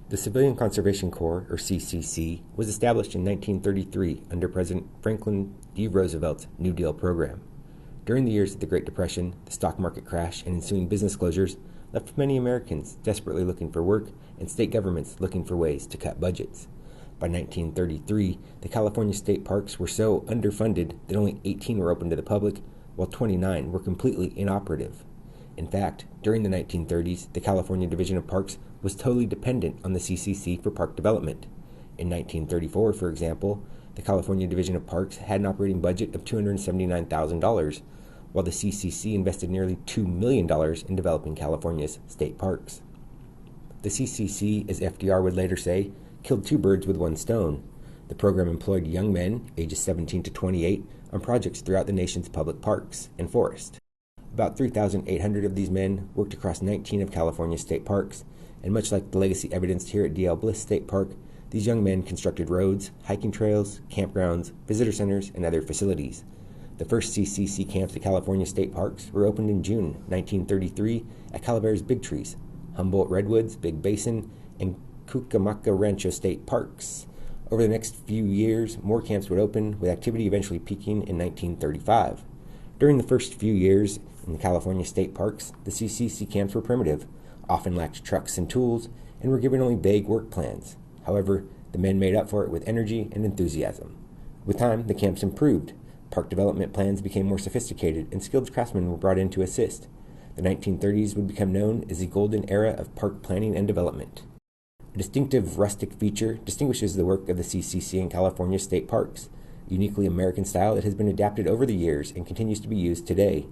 The Civilian Conservation Corps, or CCC, was established in 1933 under President Franklin D. Roosevelt's New Deal program. During the years of the Great Depression, the stock market crash and ensuing business closures left many Americans desperately looking for work and state governments looking for ways to cut budgets. By 1933, the California state parks were so underfunded that only 18 were open to the public, while 29 were completely inoperative. In fact, during the 1930s, the California Division of Parks was totally dependent on the CCC for park development. In 1934, for example, the California Division of Parks had an operating budget of $279,000, while the CCC invested nearly $2 million in developing California's state parks. The CCC, as FDR would later say, killed two birds with one stone. The program employed young men, ages 17 to 28, on projects throughout the nation's public parks and forests. About 3,800 of these men worked across 19 of California's state parks, and much like the legacy evidenced here at DL Bliss State Park, these young men constructed roads, hiking trails, campgrounds, visitor centers, and other facilities. The first CCC camps at California state parks were opened in June 1933 at Calaveras Big Trees, Humboldt Redwoods, Big Basin, and Cucamonga Rancho State Parks. Over the next few years, more camps would open, with activity eventually peaking in 1935. During the first few years in the California state parks, the CCC camps were primitive, often lacked trucks and tools, and were given only vague work plans. However, the men made up for it with energy and enthusiasm. With time, the camps improved. Park development plans became more sophisticated, and skilled craftsmen were brought in to assist. The 1930s would become known as the golden era of park planning and development. A distinctive rustic feature distinguishes the work of the CCC in California state parks, a uniquely American style that has been adapted over the years and continues to be used today.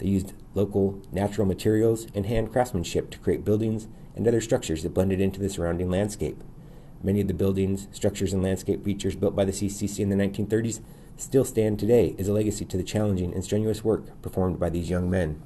They used local, natural materials and hand craftsmanship to create buildings and other structures that blended into the surrounding landscape. Many of the buildings, structures, and landscape features built by the CCC in the 1930s still stand today as a legacy to the challenging and strenuous work performed by these young men.